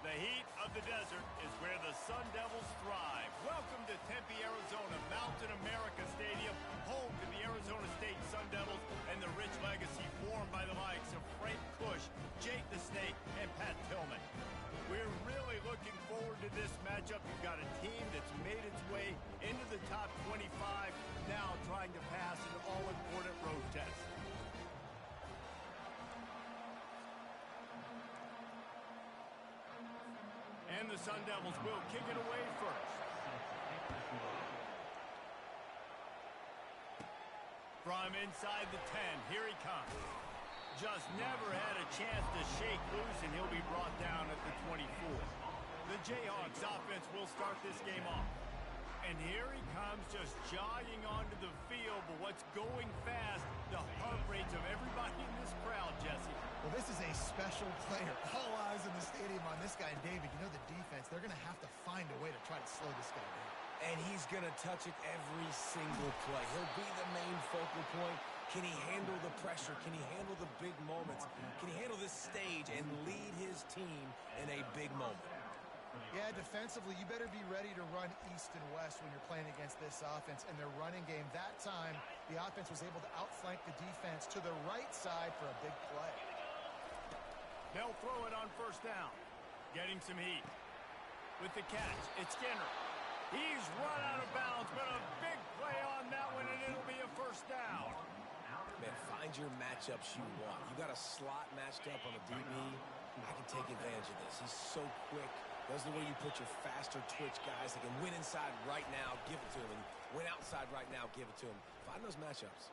The heat of the desert is where the Sun Devils thrive. Welcome to Tempe, Arizona, Mountain America Stadium, home to the Arizona State Sun Devils and the rich legacy formed by the likes of Frank Kush, Jake the Snake, and Pat Tillman. We're really looking forward to this matchup. You've got a team that's made its way into the top 25, now trying to pass an all-important road test. And the Sun Devils will kick it away first. From inside the 10, here he comes. Just never had a chance to shake loose, and he'll be brought down at the 24. The Jayhawks offense will start this game off. And here he comes, just jogging onto the field, but what's going fast, the heart rates of everybody in this crowd, Jesse. Well, this is a special player. All eyes in the stadium on this guy. And David, you know the defense, they're going to have to find a way to try to slow this guy down. And he's going to touch it every single play. He'll be the main focal point. Can he handle the pressure? Can he handle the big moments? Can he handle this stage and lead his team in a big moment? Yeah, defensively, you better be ready to run east and west when you're playing against this offense and their running game. That time, the offense was able to outflank the defense to the right side for a big play. They'll throw it on first down. Getting some heat. With the catch, it's Skinner. He's run out of bounds, but a big play on that one, and it'll be a first down. Man, find your matchups you want. You got a slot matched up on a DB. I can take advantage of this. He's so quick. Those are the way you put your faster twitch guys that can win inside right now, give it to him, and win outside right now, give it to him. Find those matchups.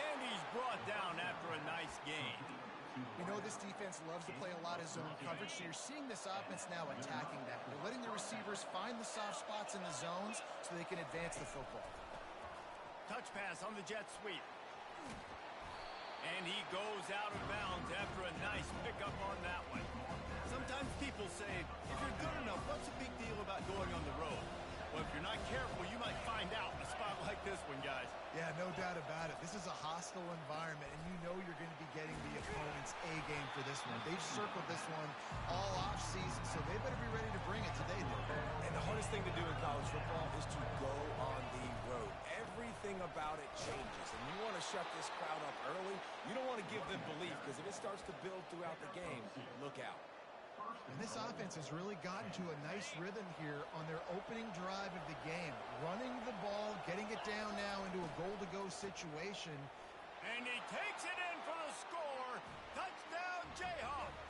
And he's brought down after a nice gain. You know this defense loves to play a lot of zone coverage, so you're seeing this offense now attacking that. They're letting the receivers find the soft spots in the zones so they can advance the football. Touch pass on the jet sweep. And he goes out of bounds after a nice pickup on that one. Sometimes people say, if you're good enough, what's the big deal about going on the road? Well, if you're not careful, you might find out in a spot like this one, guys. Yeah, no doubt about it. This is a hostile environment, and you know you're going to be getting the opponent's A-game for this one. They've circled this one all off-season, so they better be ready to bring it today, though. And the hardest thing to do in college football is to go on the road. Everything about it changes, and you want to shut this crowd up early. You don't want to give them belief, because if it starts to build throughout the game, look out. And this offense has really gotten to a nice rhythm here on their opening drive of the game. Running the ball, getting it down now into a goal-to-go situation. And he takes it in for the score. Touchdown, Jayhawks.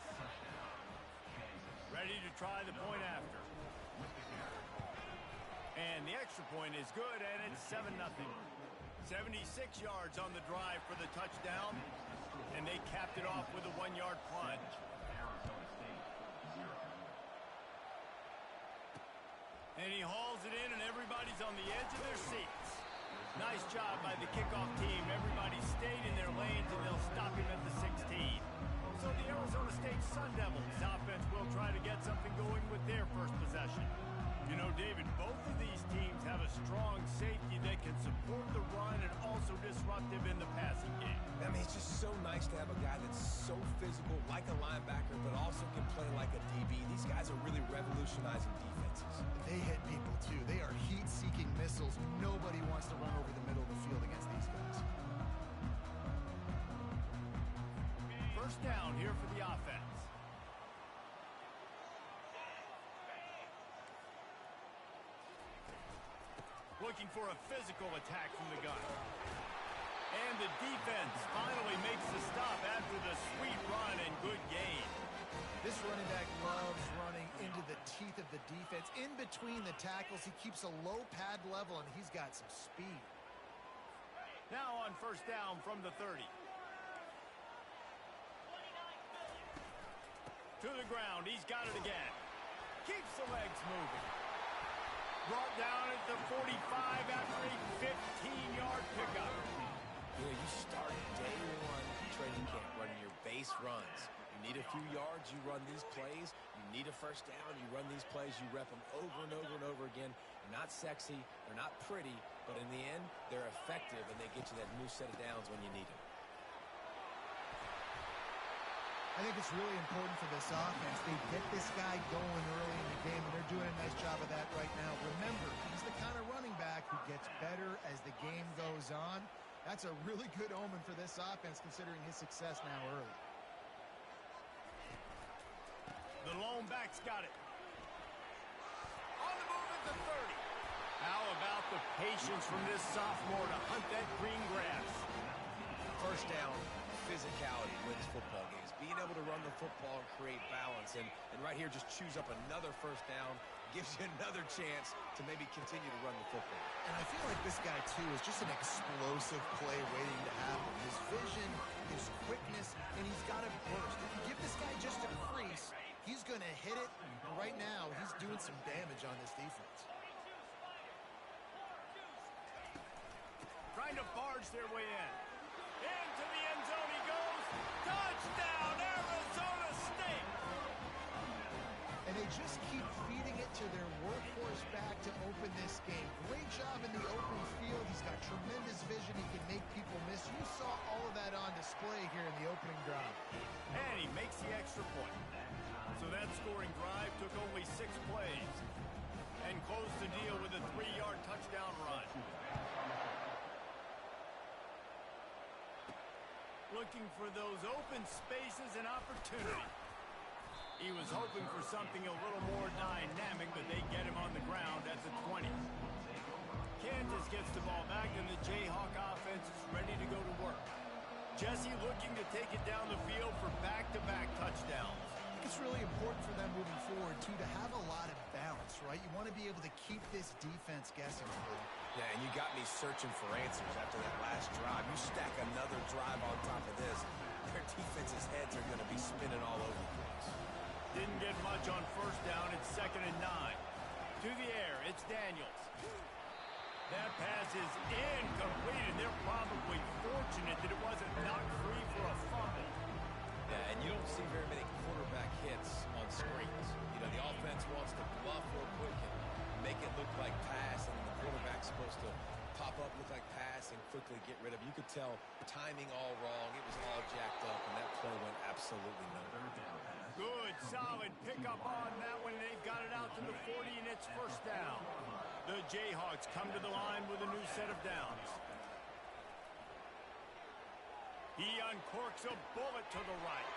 Ready to try the point after. And the extra point is good, and it's 7-0. 76 yards on the drive for the touchdown. And they capped it off with a 1-yard punt. And he hauls it in, and everybody's on the edge of their seats. Nice job by the kickoff team. Everybody stayed in their lanes, and they'll stop him at the 16. So the Arizona State Sun Devils offense will try to get something going with their first possession. You know, David, both of these teams have a strong safety that can support the run and also disruptive in the passing game. I mean, it's just so nice to have a guy that's so physical, like a linebacker, but also can play like a DB. These guys are really revolutionizing defenses. They hit people, too. They are heat-seeking missiles. Nobody wants to run over the middle of the field against these guys. First down here for the offense. Looking for a physical attack from the gun. And the defense finally makes the stop after the sweet run and good gain. This running back loves running into the teeth of the defense. In between the tackles, he keeps a low pad level, and he's got some speed. Now on first down from the 30. To the ground, he's got it again. Keeps the legs moving. Brought down at the 45 after a 15-yard pickup. You know, you start day one training camp running your base runs. You need a few yards, you run these plays. You need a first down, you run these plays. You rep them over and over and over again. They're not sexy, they're not pretty, but in the end, they're effective, and they get you that new set of downs when you need them. I think it's really important for this offense. They get this guy going early in the game, and they're doing a nice job of that right now. Remember, he's the kind of running back who gets better as the game goes on. That's a really good omen for this offense, considering his success now early. The lone back's got it. On the move at the 30. How about the patience from this sophomore to hunt that green grass? First down, physicality wins football games. Being able to run the football and create balance. And right here, just choose up another first down. Gives you another chance to maybe continue to run the football. And I feel like this guy, too, is just an explosive play waiting to happen. His vision, his quickness, and he's got a burst. If you give this guy just a crease, he's going to hit it. And right now, he's doing some damage on this defense. Trying to barge their way in. Into the end zone he goes. Touchdown, Arizona State! And they just keep feeding it to their workhorse back to open this game. Great job in the open field. He's got tremendous vision. He can make people miss. You saw all of that on display here in the opening drive. And he makes the extra point. So that scoring drive took only 6 plays and closed the deal with a 3-yard touchdown run. Looking for those open spaces and opportunity. He was hoping for something a little more dynamic, but they get him on the ground at the 20. Kansas gets the ball back, and the Jayhawk offense is ready to go to work. Jesse looking to take it down the field for back-to-back touchdowns. It's really important for them moving forward, too, to have a lot of balance, right? You want to be able to keep this defense guessing. Yeah, and you got me searching for answers after that last drive. You stack another drive on top of this, their defense's heads are going to be spinning all over the place. Didn't get much on first down. It's 2nd and 9. To the air, it's Daniels. That pass is incomplete, and they're probably fortunate that it wasn't knocked free for a fumble. Yeah, and you don't see very many quarterback hits on screens. You know, the offense wants to bluff real quick and make it look like pass, and the quarterback's supposed to pop up, look like pass, and quickly get rid of it. You could tell timing all wrong. It was all jacked up, and that play went absolutely nowhere. Good, solid pickup on that one. They've got it out to the 40, and it's first down. The Jayhawks come to the line with a new set of downs. He uncorks a bullet to the right.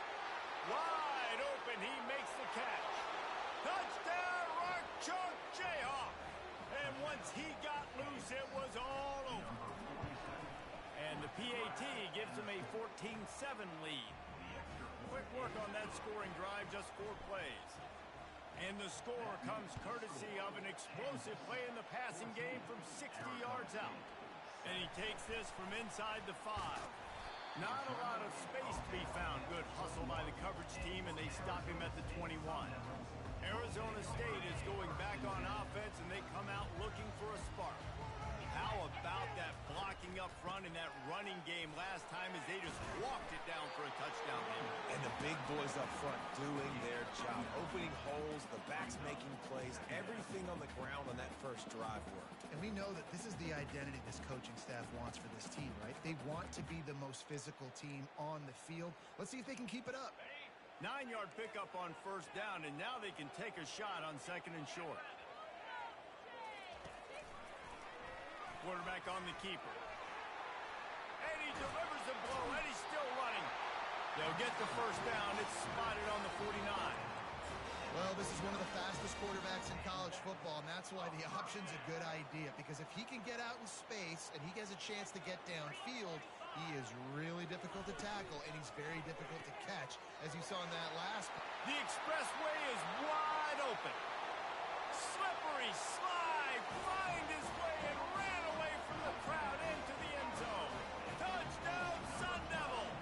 Wide open, he makes the catch. Touchdown, Rock Chalk Jayhawk. And once he got loose, it was all over. And the PAT gives him a 14-7 lead. Quick work on that scoring drive, just 4 plays. And the score comes courtesy of an explosive play in the passing game from 60 yards out. And he takes this from inside the 5. Not a lot of space to be found. Good hustle by the coverage team, and they stop him at the 21. Arizona State is going back on offense, and they come out looking for a spark. How about that blocking up front in that running game last time as they just walked it down for a touchdown? And the big boys up front doing their job. Opening holes, the backs making plays, everything on the ground on that first drive worked. And we know that this is the identity this coaching staff wants for this team, right? They want to be the most physical team on the field. Let's see if they can keep it up. 9-yard pickup on first down, and now they can take a shot on 2nd and short. Quarterback on the keeper. And he delivers the blow, and he's still running. They'll get the first down. It's spotted on the 49. Well, this is one of the fastest quarterbacks in college football, and that's why the option's a good idea, because if he can get out in space and he has a chance to get downfield, he is really difficult to tackle, and he's very difficult to catch, as you saw in that last. The expressway is wide open. Slippery slide, find his way and ran away from the crowd into the end zone. Touchdown, Sun Devils!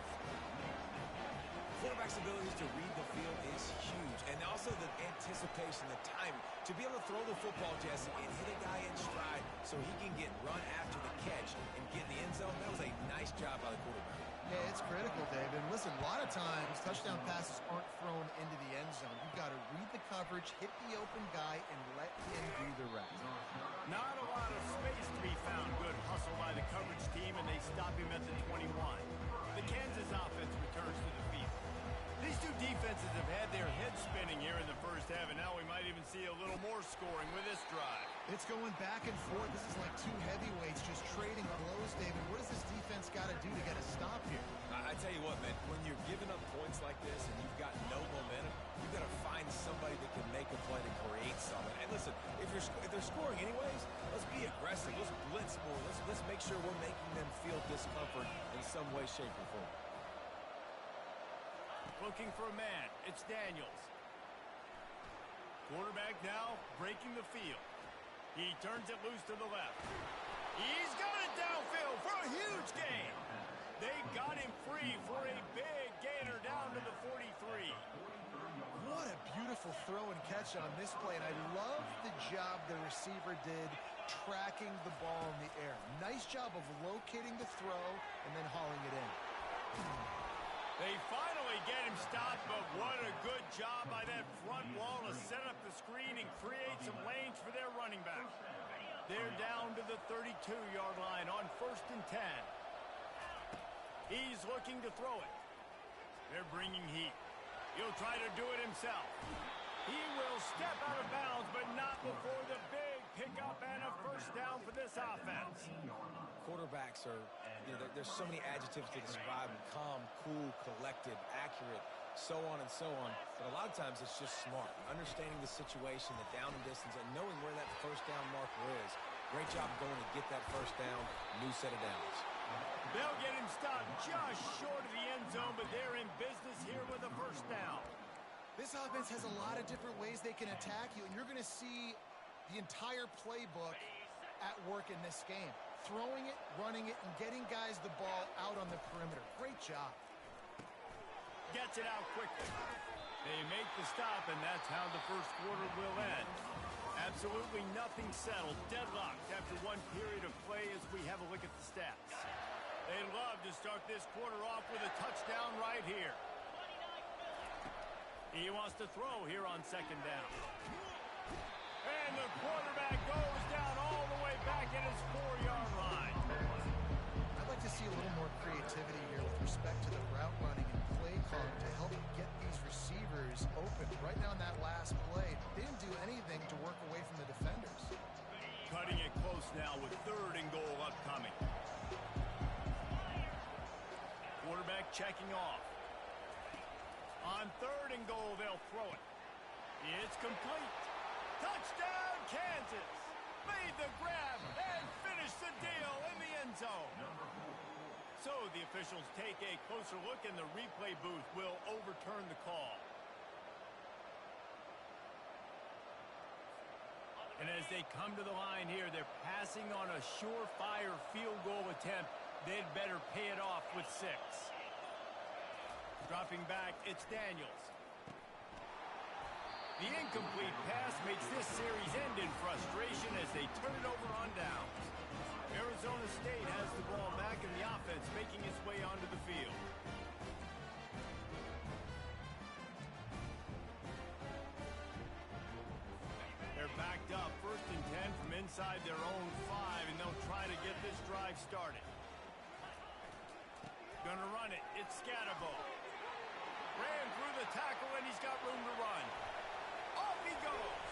Quarterback's abilities to read the field is huge, and also the anticipation, the timing, to be able to throw the football, Jesse, and hit a guy in stride so he can get run after the catch and get in the end zone. That was a nice job by the quarterback. Yeah, it's critical, David. Listen, a lot of times touchdown passes aren't thrown into the end zone. You've got to read the coverage, hit the open guy, and let him do the rest. Not a lot of space to be found. Good hustle by the coverage team, and they stop him at the 21. The Kansas offense returns to the field. These two half, and now we might even see a little more scoring with this drive. It's going back and forth. This is like two heavyweights just trading blows, David. What does this defense got to do to get a stop here? I tell you what, man, when you're giving up points like this and you've got no momentum, you've got to find somebody that can make a play to create something. And listen, if they're scoring anyways, let's be aggressive. Let's blitz more. Let's make sure we're making them feel discomfort in some way, shape, or form. Looking for a man. It's Daniels. Quarterback now breaking the field. He turns it loose to the left. He's got it downfield for a huge gain. They got him free for a big gainer down to the 43. What a beautiful throw and catch on this play, and I love the job the receiver did tracking the ball in the air. Nice job of locating the throw and then hauling it in. They finally get him stopped, but what a good job by that front wall to set up the screen and create some lanes for their running back. They're down to the 32-yard line on 1st and 10. He's looking to throw it. They're bringing heat. He'll try to do it himself. He will step out of bounds, but not before the big pickup and a first down for this offense. Quarterbacks are, there's so many adjectives to describe them: calm, cool, collected, accurate, so on and so on. But a lot of times it's just smart, understanding the situation, the down and distance, and knowing where that first down marker is. Great job going to get that first down, new set of downs. They'll get him stopped just short of the end zone, but they're in business here with a first down. This offense has a lot of different ways they can attack you, and you're going to see the entire playbook at work in this game. Throwing it, running it, and getting guys the ball out on the perimeter. Great job. Gets it out quickly. They make the stop, and that's how the first quarter will end. Absolutely nothing settled. Deadlocked after one period of play as we have a look at the stats. They'd love to start this quarter off with a touchdown right here. He wants to throw here on 2nd down. And the quarterback goes down all the way back at his 4-yard line. I'd like to see a little more creativity here with respect to the route running and play calling to help get these receivers open. Right now in that last play, they didn't do anything to work away from the defenders. Cutting it close now with 3rd and goal upcoming. Quarterback checking off. On 3rd and goal, they'll throw it. It's complete. Touchdown, Kansas! Made the grab and finished the deal in the end zone. So the officials take a closer look, and the replay booth will overturn the call. And as they come to the line here, they're passing on a surefire field goal attempt. They'd better pay it off with 6. Dropping back, it's Daniels. The incomplete pass makes this series end in frustration as they turn it over on downs. Arizona State has the ball back, and the offense making its way onto the field. They're backed up, 1st and 10 from inside their own 5, and they'll try to get this drive started. Gonna run it. It's Scatterbo. Ran through the tackle, and he's got room to run. Off he goes.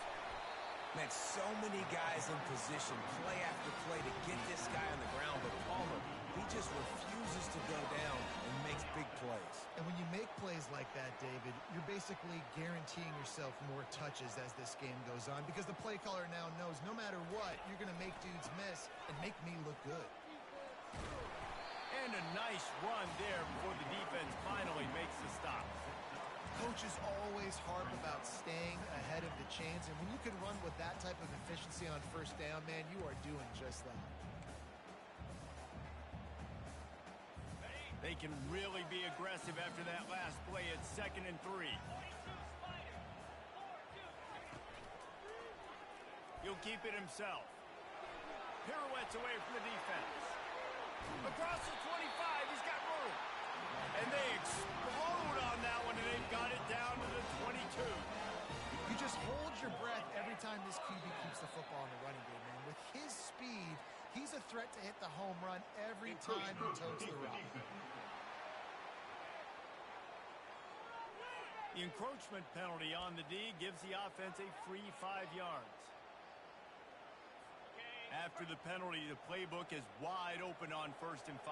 Man, so many guys in position, play after play, to get this guy on the ground. But Palmer, he just refuses to go down and makes big plays. And when you make plays like that, David, you're basically guaranteeing yourself more touches as this game goes on, because the play caller now knows no matter what, you're going to make dudes miss and make me look good. And a nice run there before the defense finally makes the stop. Coaches always harp about staying ahead of the chains, and when you can run with that type of efficiency on 1st down, man, you are doing just that. They can really be aggressive after that last play at 2nd and 3. He'll keep it himself. Pirouettes away from the defense. Across the 25, he's got room. And they explode on that one, and they've got it down to the 22. You just hold your breath every time this QB keeps the football in the running game, man. With his speed, he's a threat to hit the home run every time he totes the rock. The encroachment penalty on the D gives the offense a free 5 yards. After the penalty, the playbook is wide open on 1st and 5.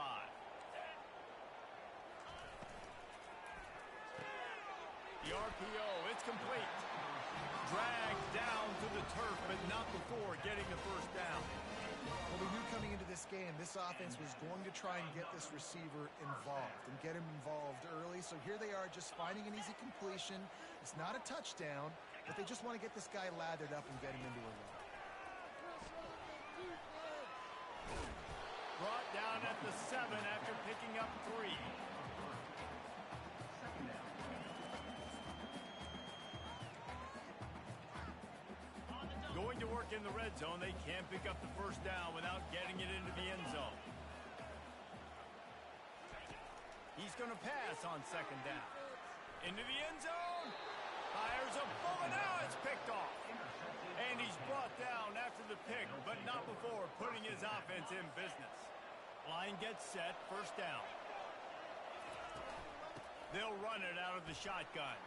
The RPO, it's complete. Dragged down to the turf, but not before getting the first down. Well, we knew coming into this game, this offense was going to try and get this receiver involved and get him involved early. So here they are just finding an easy completion. It's not a touchdown, but they just want to get this guy lathered up and get him into a run. Brought down at the 7 after picking up 3. Going to work in the red zone, they can't pick up the first down without getting it into the end zone. He's going to pass on 2nd down. Into the end zone. Fires a bullet. Now it's picked off. And he's brought down after the pick, but not before putting his offense in business. Line gets set. 1st down. They'll run it out of the shotgun.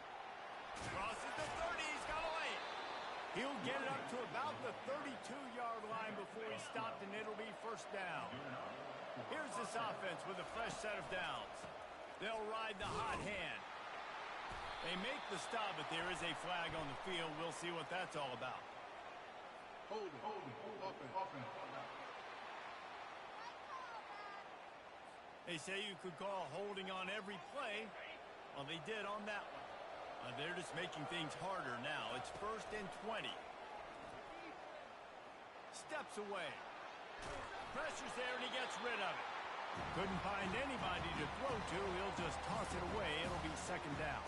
Crosses the 30. He's got a lane. He'll get it up to about the 32-yard line before he's stopped, and it'll be 1st down. Here's this offense with a fresh set of downs. They'll ride the hot hand. They make the stop, but there is a flag on the field. We'll see what that's all about. Hold it. They say you could call holding on every play. Well, they did on that one. They're just making things harder now. It's 1st and 20. Steps away. Pressure's there, and he gets rid of it. Couldn't find anybody to throw to. He'll just toss it away. It'll be 2nd down.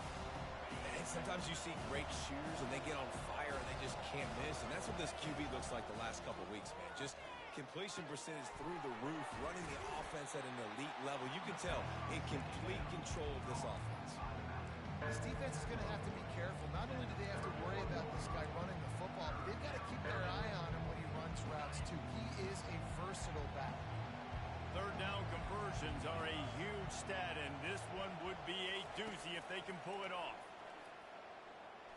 And sometimes you see great shooters, and they get on fire, and they just can't miss. And that's what this QB looks like the last couple weeks, man. Just completion percentage through the roof, running the offense at an elite level. You can tell in complete control of this offense. This defense is going to have to be careful. Not only do they have to worry about this guy running the football, but they've got to keep their eye on him when he runs routes, too. He is a versatile back. 3rd down conversions are a huge stat, and this one would be a doozy if they can pull it off.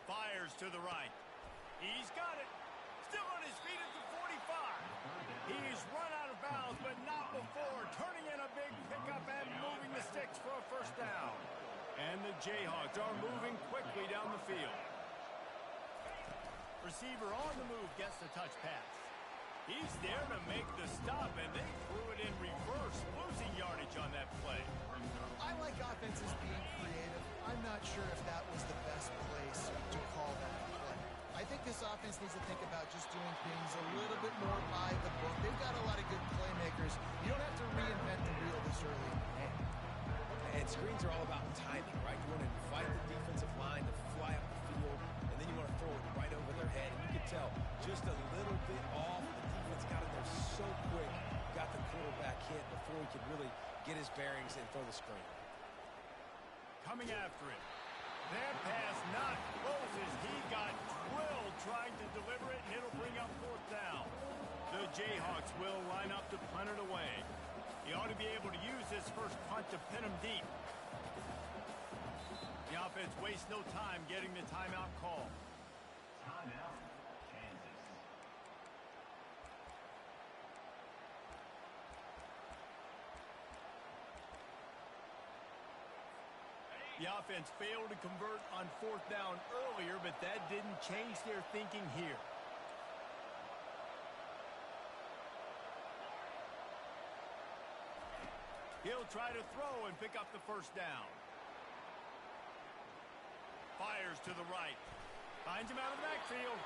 Fires to the right. He's got it. Still on his feet at the 45. He's run out of bounds, but not before turning in a big pickup and moving the sticks for a 1st down. And the Jayhawks are moving quickly down the field. Receiver on the move gets the touch pass. He's there to make the stop, and they threw it in reverse, losing yardage on that play. I like offenses being creative. I'm not sure if that was the best place to call that play. I think this offense needs to think about just doing things a little bit more by the book. They've got a lot of good playmakers. You don't have to reinvent the wheel this early in the game. And screens are all about timing, right? You want to invite the defensive line to fly up the field, and then you want to throw it right over their head. And you can tell just a little bit off. The defense got in there so quick, got the quarterback hit before he could really get his bearings and throw the screen. Coming after it. Their pass not close as he got drilled trying to deliver it, and it'll bring up 4th down. The Jayhawks will line up to punt it away. He ought to be able to use this first punt to pin him deep. The offense wastes no time getting the timeout call. Timeout, Kansas. The offense failed to convert on 4th down earlier, but that didn't change their thinking here. He'll try to throw and pick up the 1st down. Fires to the right. Finds him out of the backfield.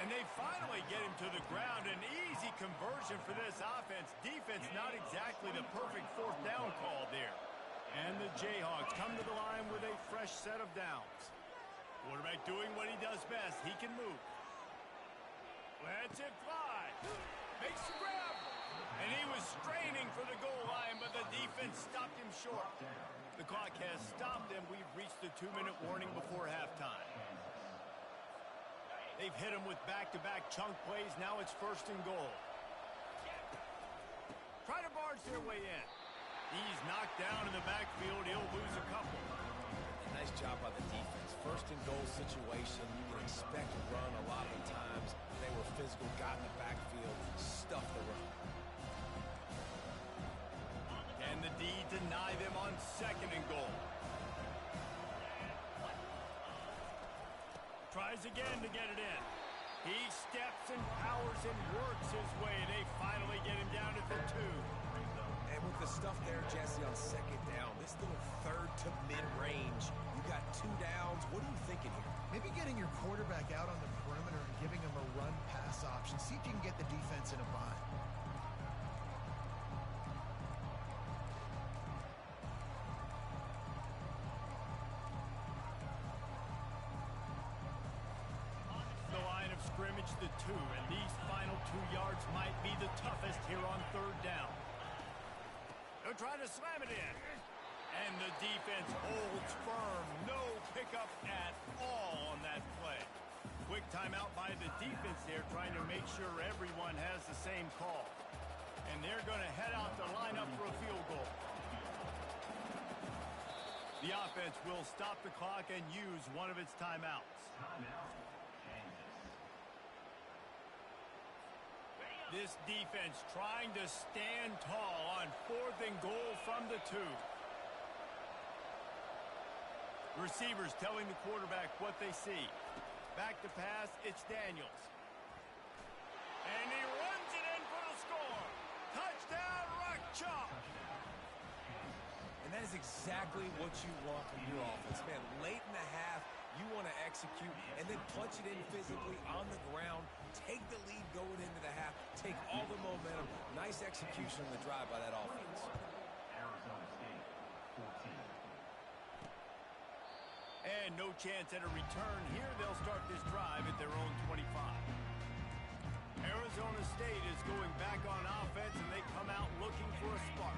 And they finally get him to the ground. An easy conversion for this offense. Defense not exactly the perfect 4th down call there. And the Jayhawks come to the line with a fresh set of downs. Quarterback doing what he does best. He can move. Lets it fly. Makes the grab. And he was straining for the goal line, but the defense stopped him short. The clock has stopped, and we've reached the 2-minute warning before halftime. They've hit him with back-to-back chunk plays. Now it's 1st and goal. Try to barge their way in. He's knocked down in the backfield. He'll lose a couple. Nice job by the defense. first and goal situation, you can expect run a lot of the times. They were physical, got in the backfield, stuffed the run. And the D deny them on second and goal. Tries again to get it in. He steps and powers and works his way. They finally get him down at the 2. And with the stuff there, Jesse, on second down, this little third to mid-range, you got 2 downs. What are you thinking here? Maybe getting your quarterback out on the perimeter and giving him a run-pass option. See if you can get the defense in a bind. The line of scrimmage, the 2, and these final 2 yards might be the toughest here on third down. They'll try to slam it in. And the defense holds firm. No pickup at all on that play. Quick timeout by the defense there, trying to make sure everyone has the same call. And they're going to head out to line up for a field goal. The offense will stop the clock and use one of its timeouts. Timeout, Kansas. This defense trying to stand tall on 4th and goal from the 2. Receivers telling the quarterback what they see. Back to pass, it's Daniels. And he runs it in for the score. Touchdown, Rock Chalk. And that is exactly what you want from your offense, man. Late in the half, you want to execute and then punch it in physically on the ground. Take the lead going into the half. Take all the momentum. Nice execution on the drive by that offense. Arizona State, 14. And no chance at a return here. They'll start this drive at their own 25. Arizona State is going back on offense, and they come out looking for a spark.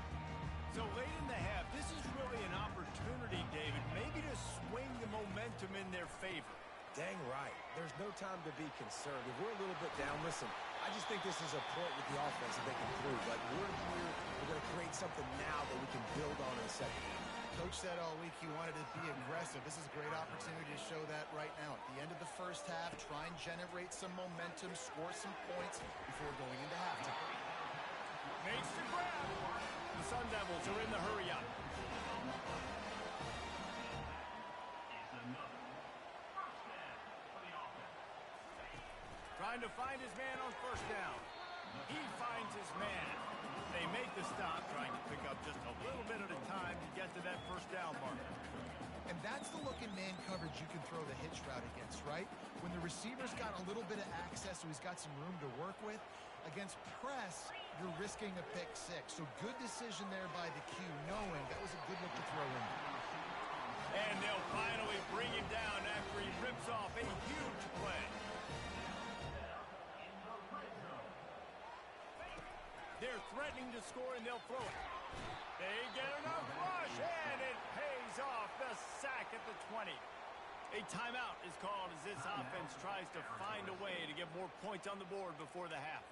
So late in the half, this is really an opportunity, David, maybe to swing the momentum in their favor. Dang right. There's no time to be concerned. If we're a little bit down, listen, I just think this is a point with the offense that they can prove. Like, we're here, we're going to create something now that we can build on in the second half. Coach said all week he wanted to be aggressive. This is a great opportunity to show that right now. At the end of the first half, try and generate some momentum, score some points before going into halftime. Makes the grab. The Sun Devils are in the hurry-up. Trying to find his man on first down. He finds his man. They make the stop, trying to pick up just a little bit at a time to get to that first down mark. And that's the look in man coverage you can throw the hitch route against, right? When the receiver's got a little bit of access, so he's got some room to work with. Against press, you're risking a pick 6. So good decision there by the Q, knowing that was a good look to throw in. And they'll finally bring him down after he rips off a huge play. They're threatening to score, and they'll throw it. They get enough rush, and it pays off. The sack at the 20. A timeout is called as this offense tries to find a way to get more points on the board before the half.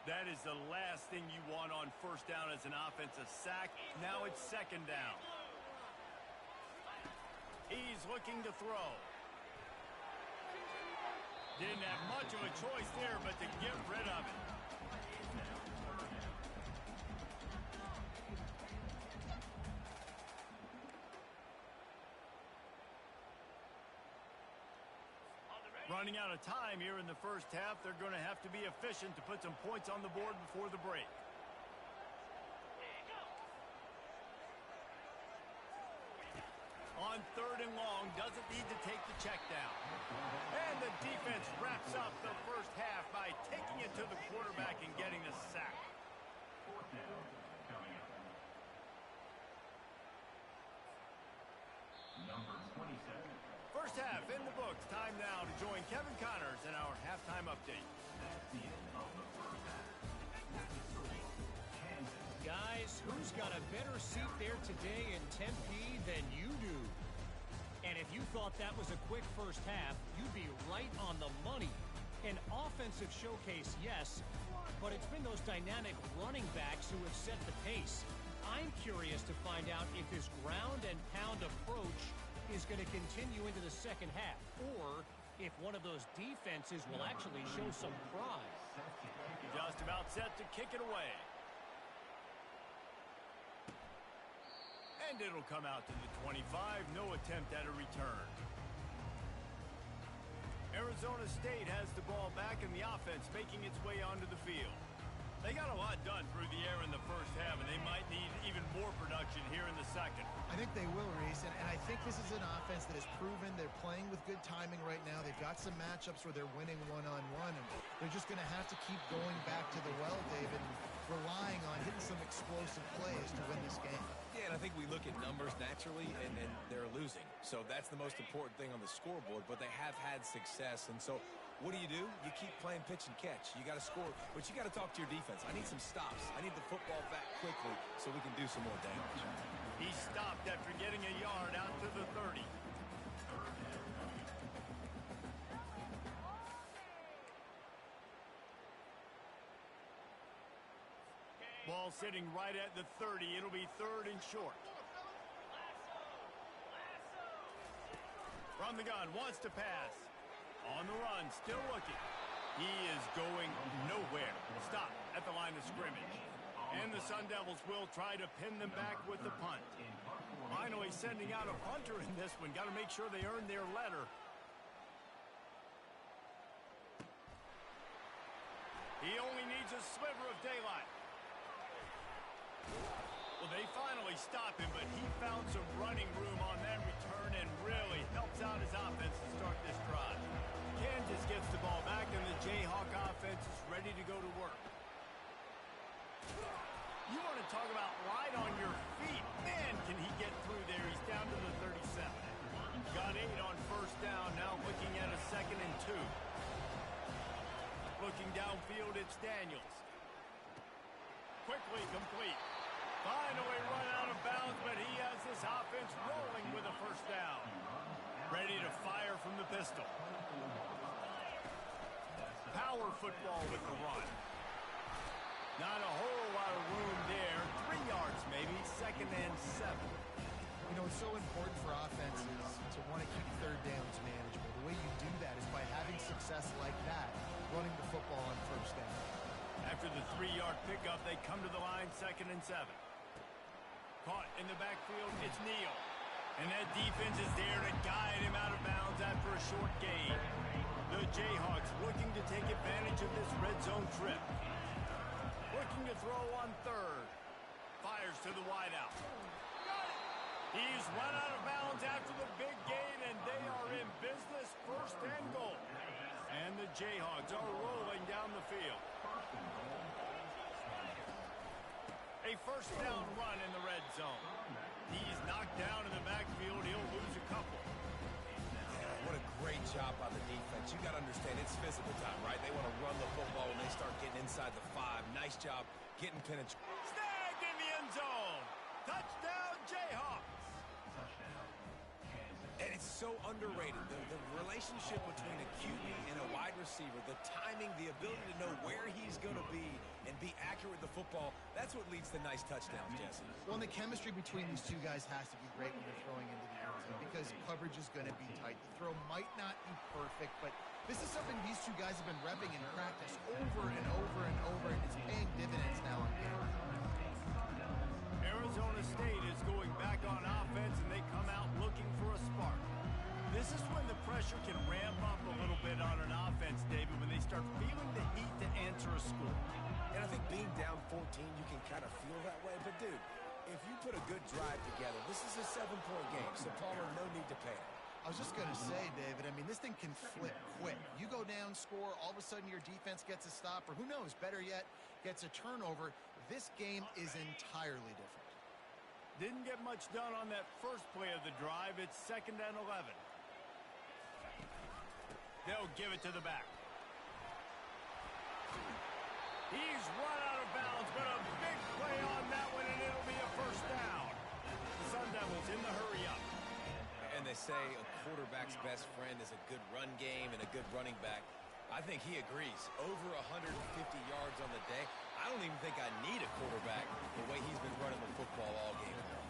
That is the last thing you want on first down as an offensive sack. Now it's second down. He's looking to throw. Didn't have much of a choice there, but to get rid of it. Running out of time here in the first half, they're going to have to be efficient to put some points on the board before the break. On third and long, doesn't need to take the check down. And the defense wraps up the first half by taking it to the quarterback and getting the sack. Fourth down coming up. Number 27. First half in the books. Time now to join Kevin Connors in our halftime update. That's the end of the first half. Kansas. Guys, who's got a better seat there today in Tempe than you do? And if you thought that was a quick first half, you'd be right on the money. An offensive showcase, yes, but it's been those dynamic running backs who have set the pace. I'm curious to find out if his ground and pound approach is going to continue into the second half, or if one of those defenses will actually show some pride. Just about set to kick it away. And it'll come out to the 25. No attempt at a return. Arizona State has the ball back in the offense, making its way onto the field. They got a lot done through the air in the first half, and they might need even more production here in the second. I think they will, Reese, and I think this is an offense that has proven they're playing with good timing right now. They've got some matchups where they're winning one-on-one, and they're just going to have to keep going back to the well, David, and relying on hitting some explosive plays to win this game. Yeah, and I think we look at numbers naturally, and they're losing. So that's the most important thing on the scoreboard, but they have had success, and so what do? You keep playing pitch and catch. You got to score, but you got to talk to your defense. I need some stops. I need the football back quickly so we can do some more damage. He stopped after getting a yard out to the 30. Ball sitting right at the 30. It'll be third and short. From the gun, wants to pass. On the run, still looking. He is going nowhere. Stop at the line of scrimmage. And the Sun Devils will try to pin them back with the punt. Finally sending out a punter in this one. Got to make sure they earn their letter. He only needs a sliver of daylight. Well, they finally stop him, but he found some running room on that return and really helps out his offense to start this drive. Kansas gets the ball back, and the Jayhawk offense is ready to go to work. You want to talk about light on your feet. Man, can he get through there. He's down to the 37. Got 8 on first down. Now looking at a 2nd and 2. Looking downfield, it's Daniels. Quickly complete. Finally run out of bounds, but he has this offense rolling with a first down. Ready to fire from the pistol. Power football with the run. Not a whole lot of room there. 3 yards maybe, 2nd and 7. You know, it's so important for offenses to want to keep third downs manageable. The way you do that is by having success like that, running the football on first down. After the 3-yard pickup, they come to the line, 2nd and 7. Caught in the backfield, it's Neal. And that defense is there to guide him out of bounds after a short gain. The Jayhawks looking to take advantage of this red zone trip. Looking to throw on 3rd. Fires to the wideout. He's run out of bounds after the big gain, and they are in business, 1st and goal. And the Jayhawks are rolling down the field. A first down run in the red zone. He's knocked down in the backfield. He'll lose a couple. Yeah, what a great job by the defense. You got to understand, it's physical time, right? They want to run the football when they start getting inside the 5. Nice job getting penetrated. Snagged in the end zone. Touchdown, Jayhawks. And it's so underrated. The relationship between a QB and a wide receiver, the timing, the ability to know where he's going to be and be accurate with the football, that's what leads to nice touchdowns, Jesse. Well, and the chemistry between these two guys has to be great when they're throwing into the end zone because coverage is going to be tight. The throw might not be perfect, but this is something these two guys have been repping in practice over and over and over, and it's paying dividends now on game. Arizona State is going back on offense, and they come out looking for a spark. This is when the pressure can ramp up a little bit on an offense, David, when they start feeling the heat to answer a score. And I think being down 14, you can kind of feel that way. But, dude, if you put a good drive together, this is a 7-point game, so Palmer, no need to panic. I was just going to say, David, I mean, this thing can flip quick. You go down, score, all of a sudden your defense gets a stop, or who knows, better yet, gets a turnover. This game is entirely different. Didn't get much done on that first play of the drive. It's 2nd and 11. They'll give it to the back. He's run out of bounds, but a big play on that one, and it'll be a first down. The Sun Devils in the hurry up. And they say a quarterback's best friend is a good run game and a good running back. I think he agrees. Over 150 yards on the day. I I don't even think I need a quarterback the way he's been running the football all game long.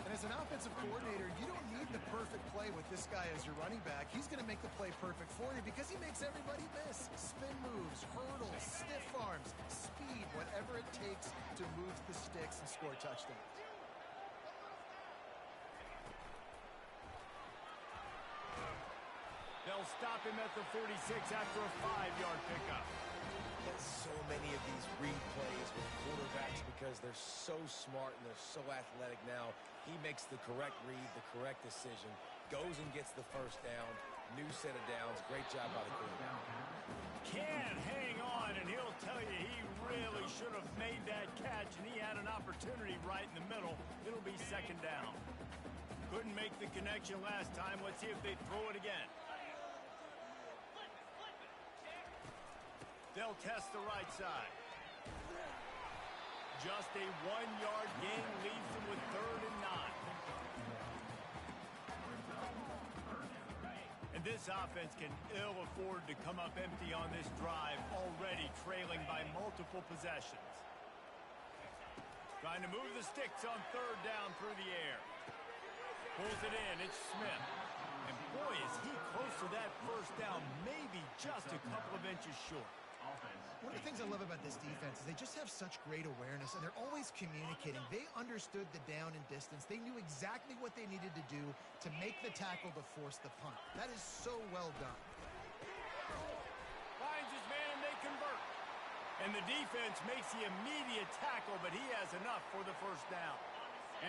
And as an offensive coordinator, you don't need the perfect play with this guy as your running back. He's going to make the play perfect for you because he makes everybody miss. Spin moves, hurdles, stiff arms, speed, whatever it takes to move the sticks and score touchdowns. They'll stop him at the 46 after a 5-yard pickup. There's so many of these read plays with quarterbacks because they're so smart and they're so athletic now. He makes the correct read, the correct decision, goes and gets the first down, new set of downs. Great job by the quarterback. Can't hang on, and he'll tell you he really should have made that catch, and he had an opportunity right in the middle. It'll be second down. Couldn't make the connection last time. Let's see if they throw it again. They'll test the right side. Just a 1-yard gain leaves them with 3rd and 9. And this offense can ill afford to come up empty on this drive, already trailing by multiple possessions. Trying to move the sticks on 3rd down through the air. Pulls it in. It's Smith. And boy, is he close to that first down, maybe just a couple of inches short. One of the things I love about this defense is they just have such great awareness, and they're always communicating. They understood the down and distance. They knew exactly what they needed to do to make the tackle to force the punt. That is so well done. Finds his man, and they convert. And the defense makes the immediate tackle, but he has enough for the first down.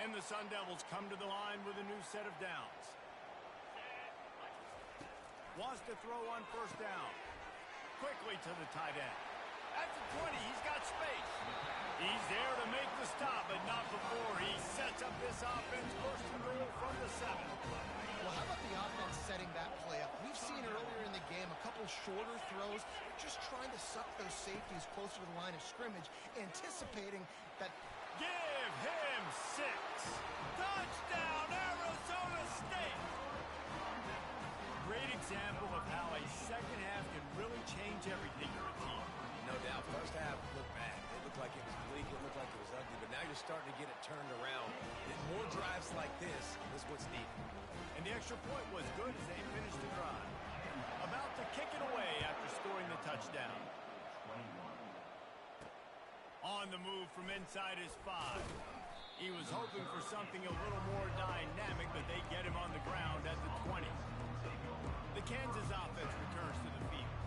And the Sun Devils come to the line with a new set of downs. Wants to throw on first down. Quickly to the tight end. At the 20, he's got space. He's there to make the stop, but not before he sets up this offense first and goal from the 7. Well, how about the offense setting that play up? We've seen earlier in the game a couple shorter throws. They're just trying to suck those safeties closer to the line of scrimmage, anticipating that. Give him 6. Touchdown, Arizona State. Great example of how a second half can really change everything for a team. No doubt. First half looked bad. It looked like it was bleak. It looked like it was ugly. But now you're starting to get it turned around. And more drives like this is what's needed. And the extra point was good as they finished the drive. About to kick it away after scoring the touchdown. On the move from inside his 5. He was hoping for something a little more dynamic, but they get him on the ground at the 20. The Kansas offense returns to the field.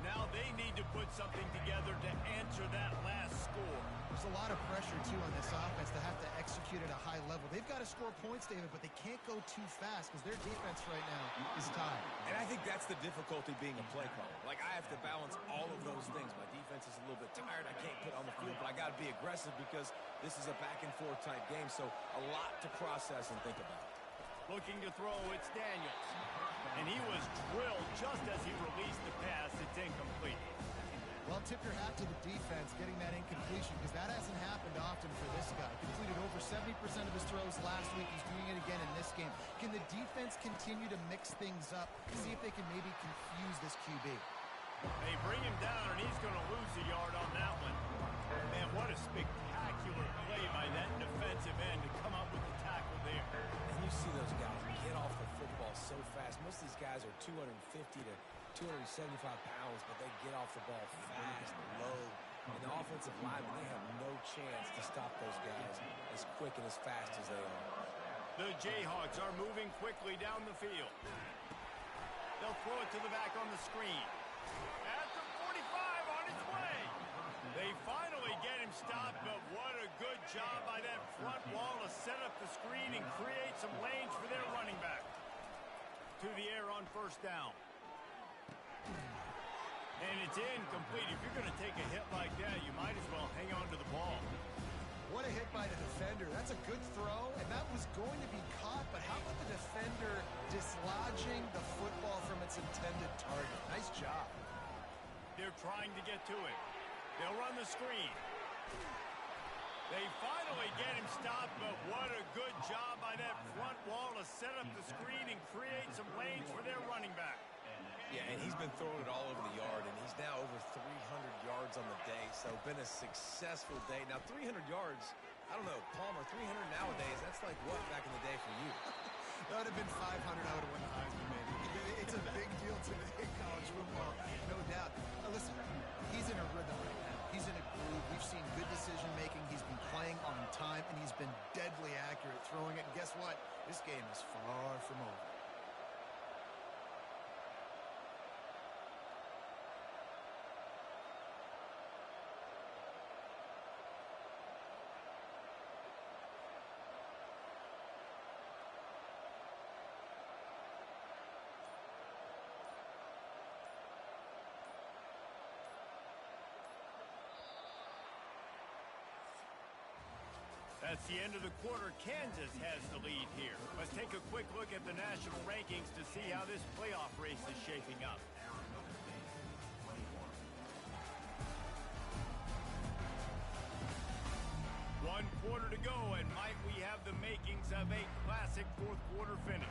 Now they need to put something together to answer that last score. There's a lot of pressure, too, on this offense to have to execute at a high level. They've got to score points, David, but they can't go too fast because their defense right now is tied. And I think that's the difficulty being a play caller. Like, I have to balance all of those things. My defense is a little bit tired. I can't put on the field, but I got to be aggressive because this is a back-and-forth type game, so a lot to process and think about. Looking to throw, it's Daniels. And he was drilled just as he released the pass. It's incomplete. Well, tip your hat to the defense getting that incompletion because that hasn't happened often for this guy. Completed over 70% of his throws last week. He's doing it again in this game. Can the defense continue to mix things up? See if they can maybe confuse this QB. They bring him down, and he's going to lose a yard on that one. Man, what a spectacular play by that defensive end to come up with the tackle there. And you see those guys get off the football so fast. Most of these guys are 250 to 275 pounds, but they get off the ball fast, low. And the offensive linemen, they have no chance to stop those guys as quick and as fast as they are. The Jayhawks are moving quickly down the field. They'll throw it to the back on the screen. At the 45 on its way. They finally get him stopped, but what a good job by that front wall to set up the screen and create some lanes for their running back. To the air on first down. And it's incomplete. If you're going to take a hit like that, you might as well hang on to the ball. What a hit by the defender. That's a good throw, and that was going to be caught, but how about the defender dislodging the football from its intended target? Nice job. They're trying to get to it. They'll run the screen. They finally get him stopped, but what a good job by that front wall to set up the screen and create some lanes for their running back. Yeah, and he's been throwing it all over the yard, and he's now over 300 yards on the day, so been a successful day. Now, 300 yards, I don't know, Palmer, 300 nowadays, that's like what back in the day for you? That would have been 500. I would have won the Heisman, maybe. It's a big deal today in college football, no doubt. Listen, he's in a rhythm right now. He's in a groove. We've seen good decision-making. He's been playing on time, and he's been deadly accurate throwing it. And guess what? This game is far from over. That's the end of the quarter. Kansas has the lead here. Let's take a quick look at the national rankings to see how this playoff race is shaping up. One quarter to go, and might we have the makings of a classic fourth quarter finish.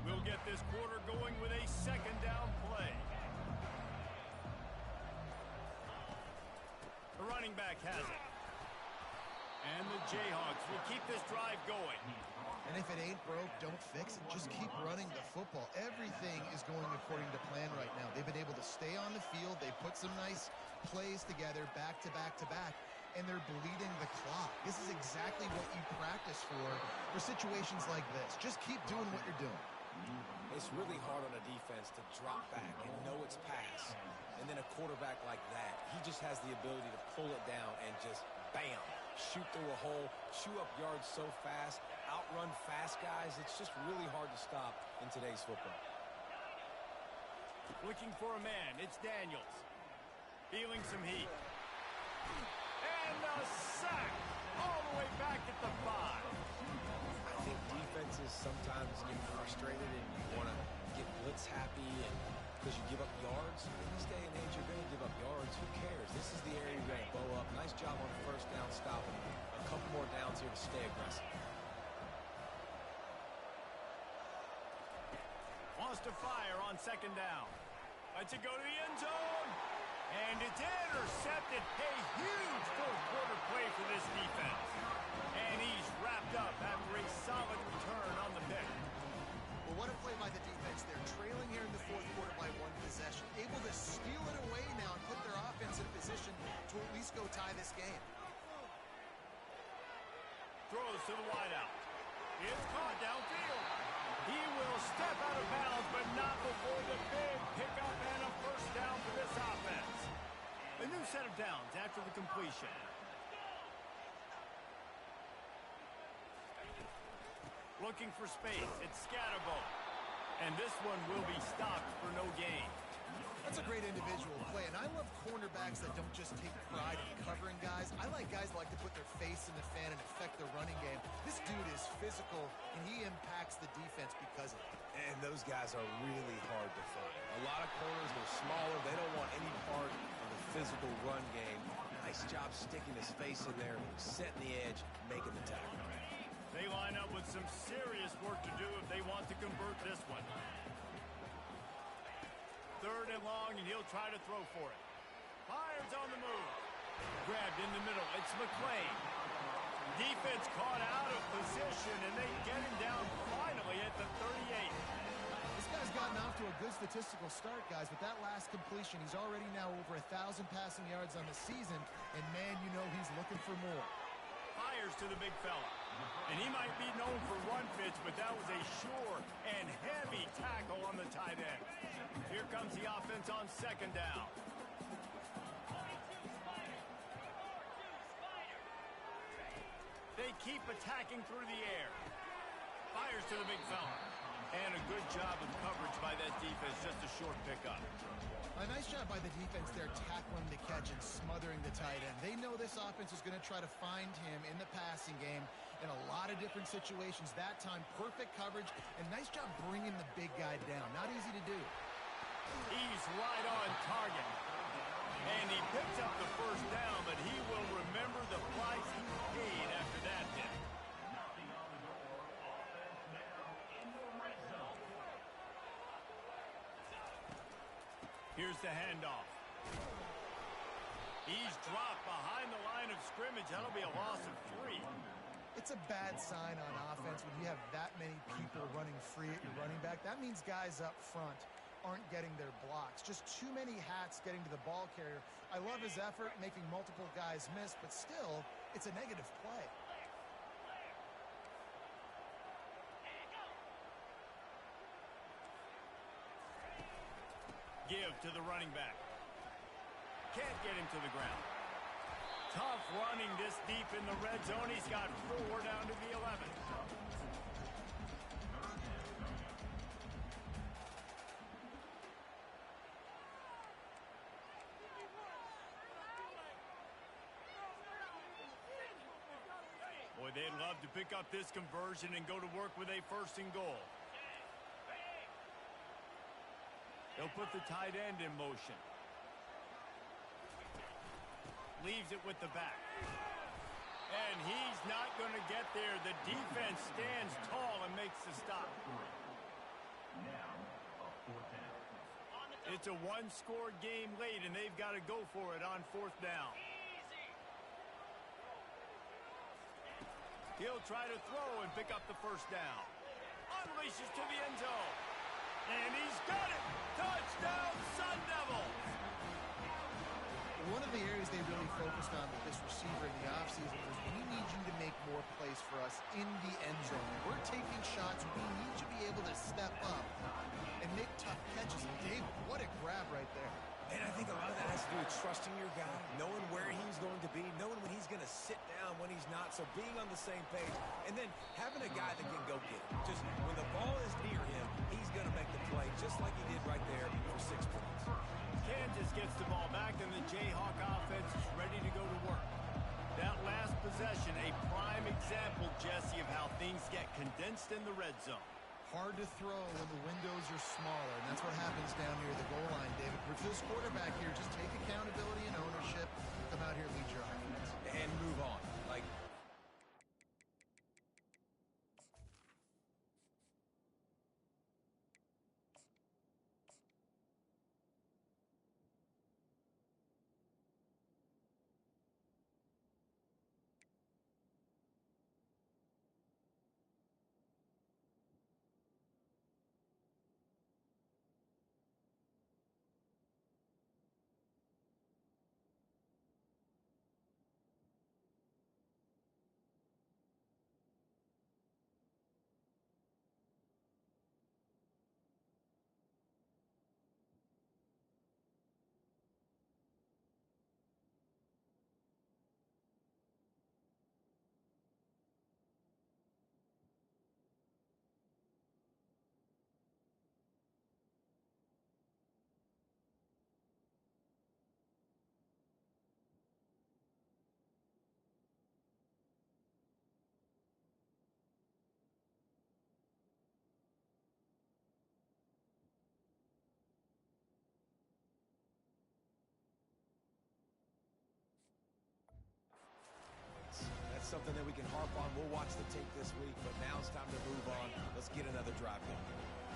We'll get this quarter going with a second down play. The running back has it. And the Jayhawks will keep this drive going. And if it ain't broke, don't fix it. Just keep running the football. Everything is going according to plan right now. They've been able to stay on the field. They put some nice plays together back to back to back, and they're bleeding the clock. This is exactly what you practice for situations like this. Just keep doing what you're doing. It's really hard on a defense to drop back and know it's pass. And then a quarterback like that, he just has the ability to pull it down and just, bam, shoot through a hole, chew up yards so fast, outrun fast guys. It's just really hard to stop in today's football. Looking for a man, it's Daniels. Feeling some heat. And a sack all the way back at the 5. I think defenses sometimes get frustrated and you want to get blitz happy and because you give up yards. In this day and age, you're going to give up yards. Who cares? This is the area you're going to bow up. Nice job on the first down stopping. A couple more downs here to stay aggressive. Wants to fire on second down. Lets it go to the end zone. And it's intercepted. A huge fourth quarter play for this defense. And he's wrapped up after a solid return on the pick. Well, what a play by the defense. They're trailing here in the fourth quarter by one possession. Able to steal it away now and put their offense in position to at least go tie this game. Throws to the wideout. It's caught downfield. He will step out of bounds, but not before the big pickup and a first down for this offense. A new set of downs after the completion. Looking for space. It's Scatterbo. And this one will be stopped for no gain. That's a great individual play, and I love cornerbacks that don't just take pride in covering guys. I like guys that like to put their face in the fan and affect the running game. This dude is physical, and he impacts the defense because of it. And those guys are really hard to find. A lot of corners are smaller. They don't want any part of the physical run game. Nice job sticking his face in there, setting the edge, making the tackle. They line up with some serious work to do if they want to convert this one. Third and long, and he'll try to throw for it. Fires on the move. Grabbed in the middle. It's McClain. Defense caught out of position, and they get him down finally at the 38. This guy's gotten off to a good statistical start, guys. With that last completion, he's already now over 1,000 passing yards on the season, and man, you know he's looking for more. Fires to the big fella. And he might be known for run fits, but that was a sure and heavy tackle on the tight end. Here comes the offense on second down. They keep attacking through the air. Fires to the big fella. And a good job of coverage by that defense, just a short pickup. A nice job by the defense there, tackling the catch and smothering the tight end. They know this offense is going to try to find him in the passing game in a lot of different situations. That time, perfect coverage, and nice job bringing the big guy down. Not easy to do. He's right on target. And he picks up the first down, but he will remember the price he paid after that hit. Knocking on the door. Offense now in the red zone. Here's the handoff. He's dropped behind the line of scrimmage. That'll be a loss of 3. It's a bad sign on offense when you have that many people running free at your running back. That means guys up front aren't getting their blocks. Just too many hats getting to the ball carrier. I love his effort, making multiple guys miss, but still, it's a negative play. Give to the running back. Can't get him to the ground. Tough running this deep in the red zone. He's got 4 down to the 11. Boy, they'd love to pick up this conversion and go to work with a 1st and goal. They'll put the tight end in motion. Leaves it with the back. And he's not going to get there. The defense stands tall and makes the stop. Now, a 4th down. It's a 1-score game late, and they've got to go for it on 4th down. He'll try to throw and pick up the 1st down. Unleashes to the end zone. And he's got it! Touchdown, Sun Devils! One of the areas they really focused on with this receiver in the offseason was, we need you to make more plays for us in the end zone. We're taking shots. We need you to be able to step up and make tough catches. Dave, what a grab right there. And I think a lot of that has to do with trusting your guy, knowing where he's going to be, knowing when he's going to sit down, when he's not, so being on the same page, and then having a guy that can go get it. Just when the ball is near him, he's going to make the play, just like he did right there for 6 points. Kansas gets the ball back, and the Jayhawk offense is ready to go to work. That last possession, a prime example, Jesse, of how things get condensed in the red zone. Hard to throw when the windows are smaller, and that's what happens down near the goal line, David. For this quarterback here, just take accountability and ownership. Come out here and lead your offense. And move on. Like, that's something that we can harp on. We'll watch the tape this week, but now it's time to move on. Let's get another drive going.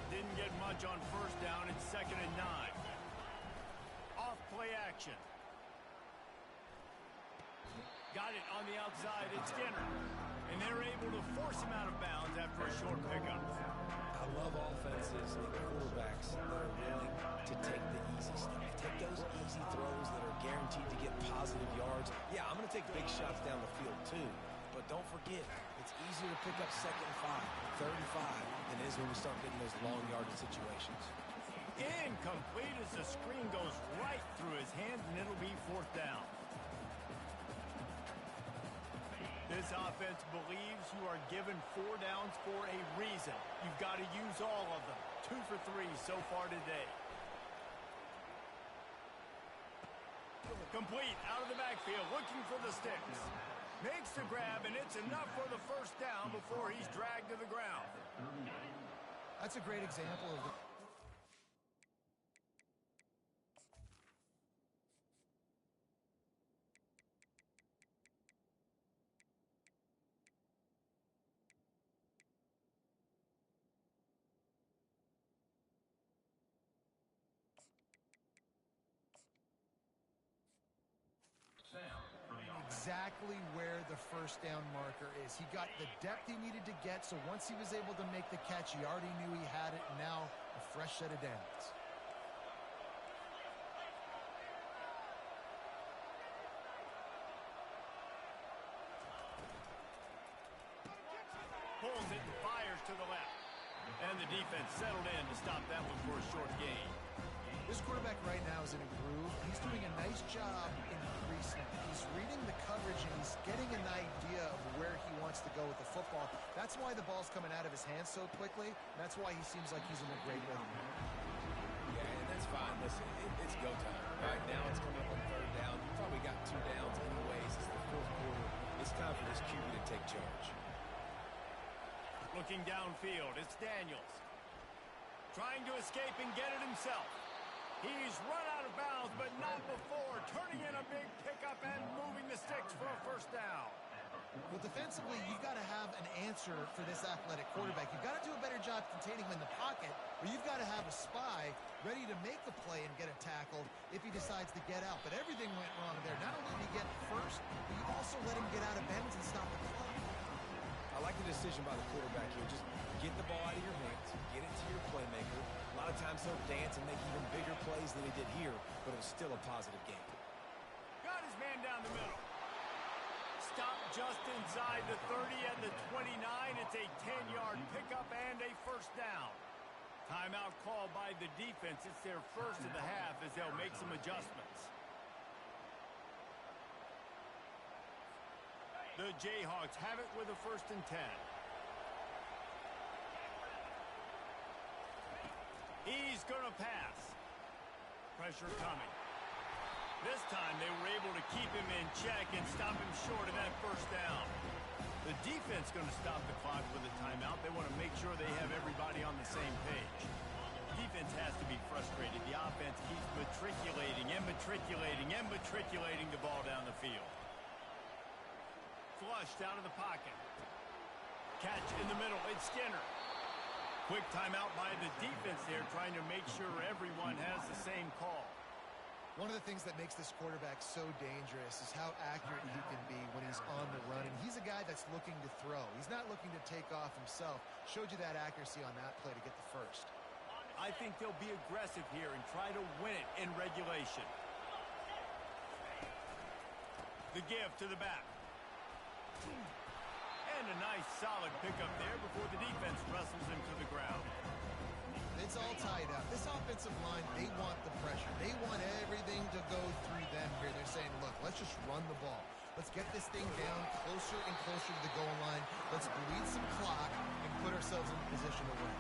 Didn't get much on 1st down. It's 2nd and 9. Off play action. Got it on the outside. It's Skinner. And they're able to force him out of bounds after a short pickup. I love offenses and quarterbacks that are willing to take the easy stuff. Take those easy throws that are guaranteed to get positive yards. Yeah, I'm going to take big shots down the field too. But don't forget, it's easier to pick up 2nd and 5, 3rd and 5 than it is when we start getting those long yardage situations. Incomplete as the screen goes right through his hands, and it'll be 4th down. This offense believes you are given 4 downs for a reason. You've got to use all of them. 2 for 3 so far today. Complete out of the backfield, looking for the sticks. Makes the grab, and it's enough for the first down before he's dragged to the ground. That's a great example of the... exactly where the first down marker is. He got the depth he needed to get, so once he was able to make the catch, he already knew he had it, and now a fresh set of downs. Pulls it and fires to the left. And the defense settled in to stop that one for a short gain. This quarterback right now is in a groove. He's doing a nice job in pre-snap. He's reading the coverage, and he's getting an idea of where he wants to go with the football. That's why the ball's coming out of his hands so quickly. That's why he seems like he's in a great rhythm. Yeah, and that's fine. Listen, it's go time. Right now it's coming up on 3rd down. You probably got 2 downs anyways. It's the 4th quarter. It's time for this QB to take charge. Looking downfield, it's Daniels. Trying to escape and get it himself. He's run out of bounds, but not before turning in a big pickup and moving the sticks for a first down. Well, defensively, you've got to have an answer for this athletic quarterback. You've got to do a better job containing him in the pocket, or you've got to have a spy ready to make the play and get it tackled if he decides to get out. But everything went wrong there. Not only did he get first, but you also let him get out of bounds and stop the clock. I like the decision by the quarterback here. Just get the ball out of your hands, get it to your playmaker. A lot of times he'll dance and make even bigger plays than he did here, but it was still a positive game. Got his man down the middle. Stop just inside the 30 and the 29. It's a 10-yard pickup and a first down. Timeout called by the defense. It's their first of the half as they'll make some adjustments. The Jayhawks have it with a 1st and 10. He's going to pass. Pressure coming. This time they were able to keep him in check and stop him short of that first down. The defense going to stop the clock with a timeout. They want to make sure they have everybody on the same page. Defense has to be frustrated. The offense keeps matriculating and matriculating and matriculating the ball down the field. Flushed out of the pocket. Catch in the middle. It's Skinner. Quick timeout by the defense there, trying to make sure everyone has the same call. One of the things that makes this quarterback so dangerous is how accurate he can be when he's on the run. And he's a guy that's looking to throw. He's not looking to take off himself. Showed you that accuracy on that play to get the first. I think they'll be aggressive here and try to win it in regulation. The give to the back. And a nice solid pickup there before the defense wrestles him to the ground. It's all tied up. This offensive line, they want the pressure. They want everything to go through them here. They're saying, look, let's just run the ball. Let's get this thing down closer and closer to the goal line. Let's bleed some clock and put ourselves in position to win.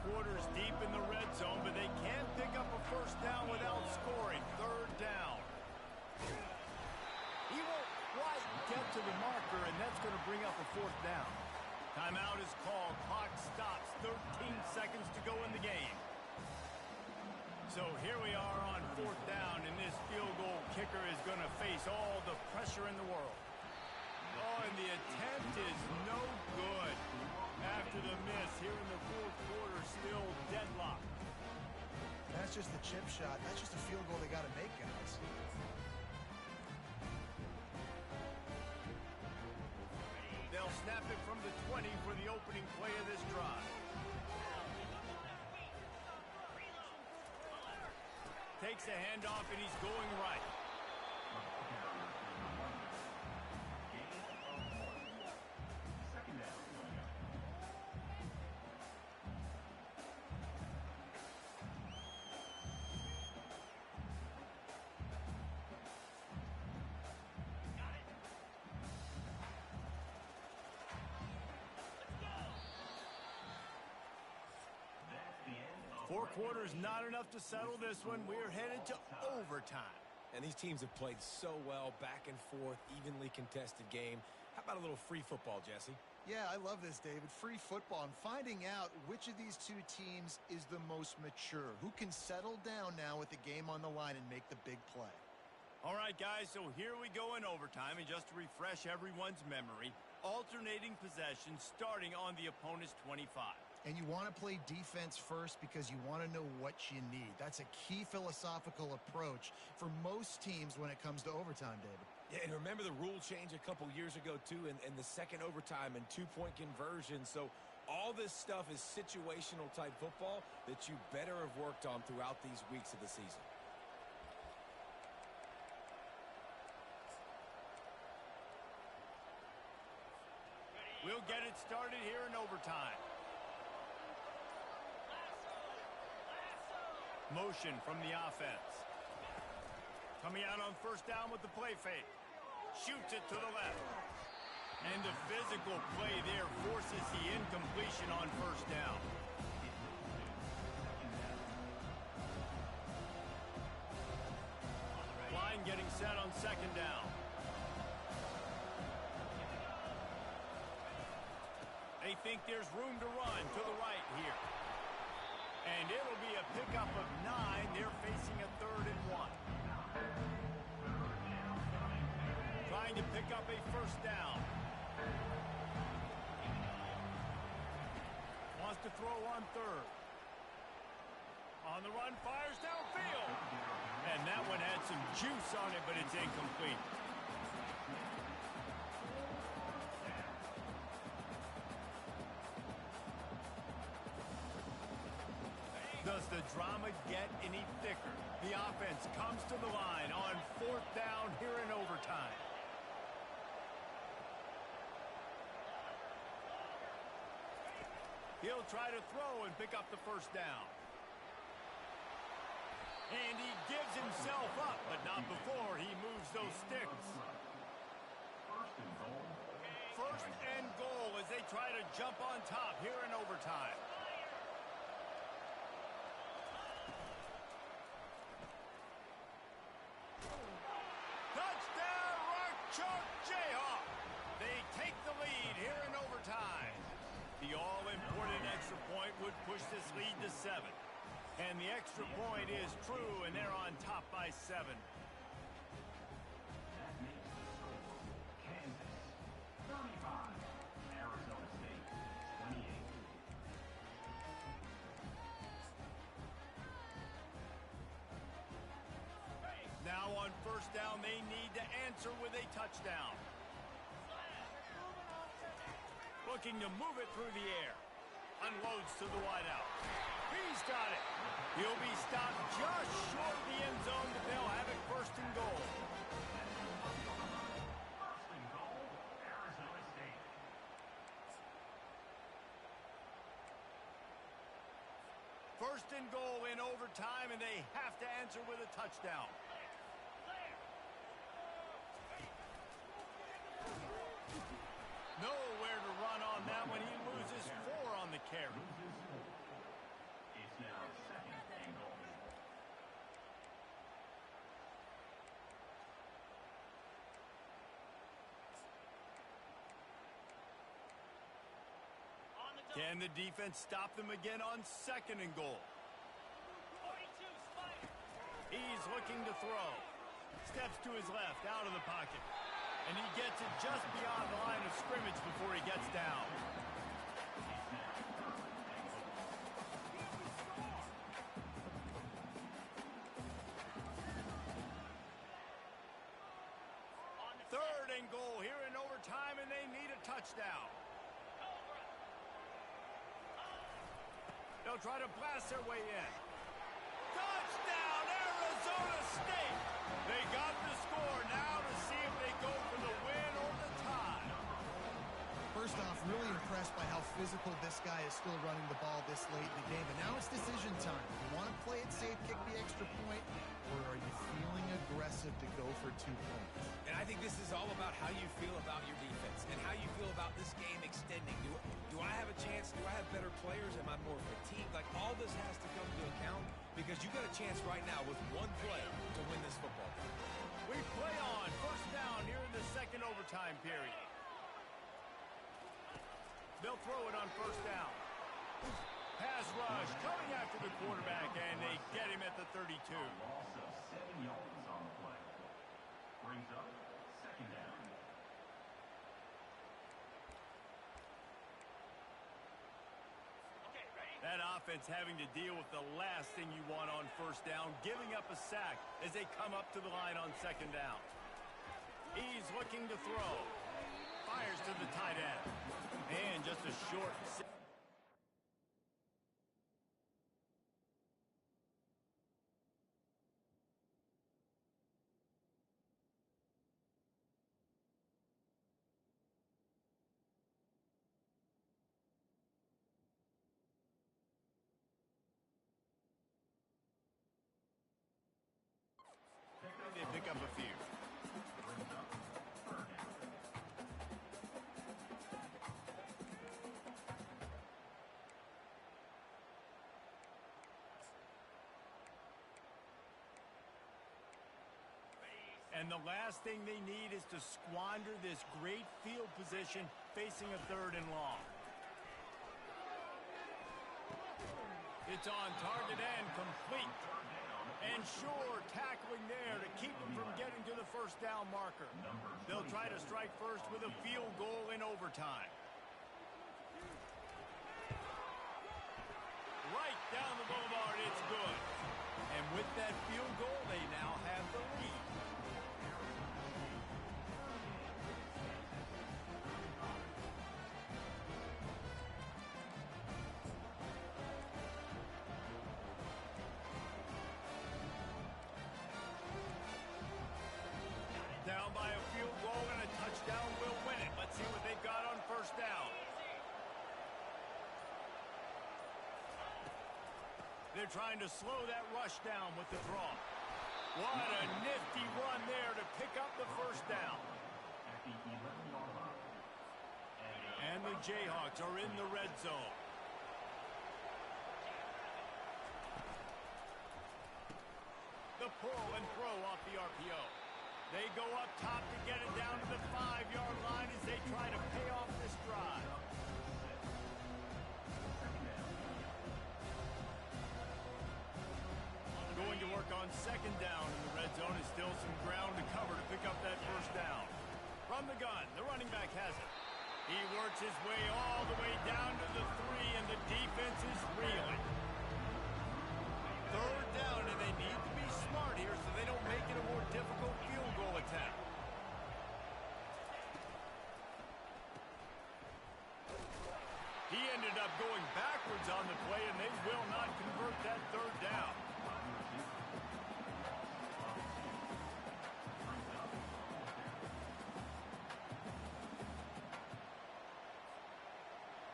Quarters deep in the red zone, but they can pick up a first down without scoring. 3rd down. He won't quite get to the marker, and that's going to bring up a 4th down. Timeout is called. Clock stops. 13 seconds to go in the game. So here we are on 4th down, and this field goal kicker is going to face all the pressure in the world. Oh, and the attempt is no good. After the miss here in the 4th quarter, still deadlocked. That's just the chip shot. That's just a field goal they got to make, guys. They'll snap it from the 20 for the opening play of this drive. Takes a handoff, and he's going right. 4 quarters, not enough to settle this one. We're headed to overtime. And these teams have played so well, back and forth, evenly contested game. How about a little free football, Jesse? Yeah, I love this, David. Free football and finding out which of these two teams is the most mature. Who can settle down now with the game on the line and make the big play. All right, guys, so here we go in overtime. And just to refresh everyone's memory, alternating possessions starting on the opponent's 25. And you want to play defense first because you want to know what you need. That's a key philosophical approach for most teams when it comes to overtime, David. Yeah, and remember the rule change a couple years ago, too, and the second overtime and two-point conversion. So all this stuff is situational type football that you better have worked on throughout these weeks of the season. We'll get it started here in overtime. Motion from the offense. Coming out on first down with the play fake. Shoots it to the left. And the physical play there forces the incompletion on first down. Line getting set on second down. They think there's room to run to the right here. And it'll be a pickup of 9. They're facing a 3rd and 1. Trying to pick up a first down. Wants to throw on 3rd. On the run, fires downfield. And that one had some juice on it, but it's incomplete. Does the drama get any thicker? The offense comes to the line on 4th down here in overtime. He'll try to throw and pick up the first down. And he gives himself up, but not before he moves those sticks. First and goal as they try to jump on top here in overtime. Touchdown, Rock Chalk Jayhawks. They take the lead here in overtime. The all-important extra point would push this lead to 7. And the extra point is true, and they're on top by 7. That makes the score Kansas 35, Arizona State 28. Now on first down, they need to answer with a touchdown. Looking to move it through the air. Unloads to the wideout. He's got it. He'll be stopped just short of the end zone, but they'll have it first and goal. First and goal, Arizona State. First and goal in overtime, and they have to answer with a touchdown. Nowhere to run on that one. He loses 4 on the carry. It's now 2nd and goal. Can the defense stop them again on 2nd and goal? He's looking to throw. Steps to his left, out of the pocket. And he gets it just beyond the line of scrimmage before he gets down. Third and goal here in overtime, and they need a touchdown. They'll try to blast their way in. Touchdown, Arizona State! They got the score. Now to see if they go for the win or the tie. First off, really impressed by how physical this guy is still running the ball this late in the game. But now it's decision time. You want to play it safe, kick the extra point, or are you feeling aggressive to go for 2 points? And I think this is all about how you feel about your defense and how you feel about this game extending. Do I have a chance? Do I have better players? Am I more fatigued? Like, all this has to come into account because you got a chance right now with one play to win this football game. We play on. First down here in the second overtime period. They'll throw it on first down. Pass rush coming after the quarterback, and they get him at the 32. Loss of 7 yards on the play. Brings up second down. That offense having to deal with the last thing you want on first down, giving up a sack as they come up to the line on second down. He's looking to throw. Fires to the tight end. And just a short... They pick up a few. And the last thing they need is to squander this great field position facing a third and long. It's on target and complete. And sure, tackling there to keep them from getting to the first down marker. They'll try to strike first with a field goal in overtime. Right down the boulevard, it's good. And with that field goal, they now have the lead. Down by a field goal and a touchdown will win it. Let's see what they've got on first down. They're trying to slow that rush down with the draw. What a nifty run there to pick up the first down. And the Jayhawks are in the red zone. The pull and throw off the RPO. They go up top to get it down to the 5-yard line as they try to pay off this drive. Going to work on second down in the red zone is still some ground to cover to pick up that first down. From the gun, the running back has it. He works his way all the way down to the 3, and the defense is reeling. Third down, and they need to be smart here so they don't make it a more difficult field goal attempt. He ended up going backwards on the play, and they will not convert that third down.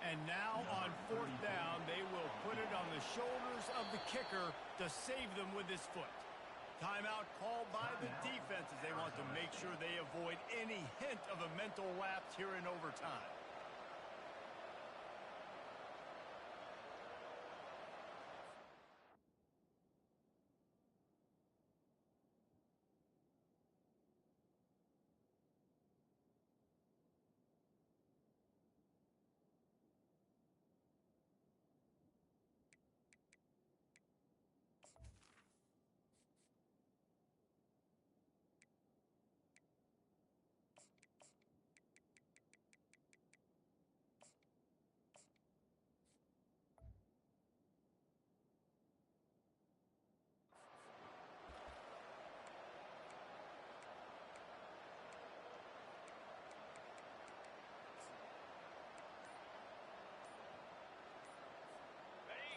And now on fourth down, they will put it on the shoulders of the kicker to save them with his foot. Timeout called by the defense as they want to make sure they avoid any hint of a mental lapse here in overtime.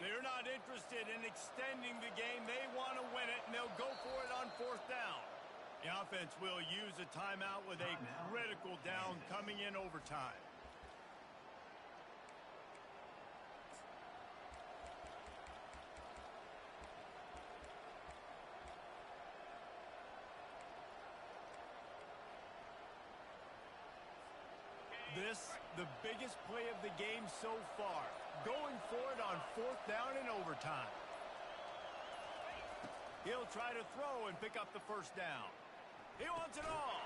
They're not interested in extending the game. They want to win it, and they'll go for it on fourth down. The offense will use a timeout with a critical down coming in overtime. This this the biggest play of the game so far. Going for it on 4th down in overtime. He'll try to throw and pick up the first down. He wants it all.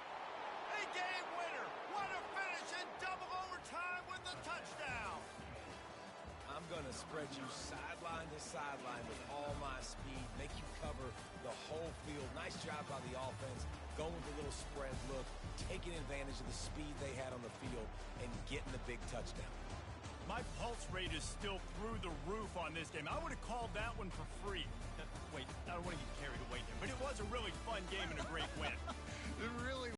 A game winner. What a finish in double overtime with the touchdown. I'm going to spread you sideline to sideline with all my speed, make you cover the whole field. Nice job by the offense, going with a little spread look, taking advantage of the speed they had on the field, and getting the big touchdown. My pulse rate is still through the roof on this game. I would have called that one for free. Wait, I don't want to get carried away there, but it was a really fun game and a great win.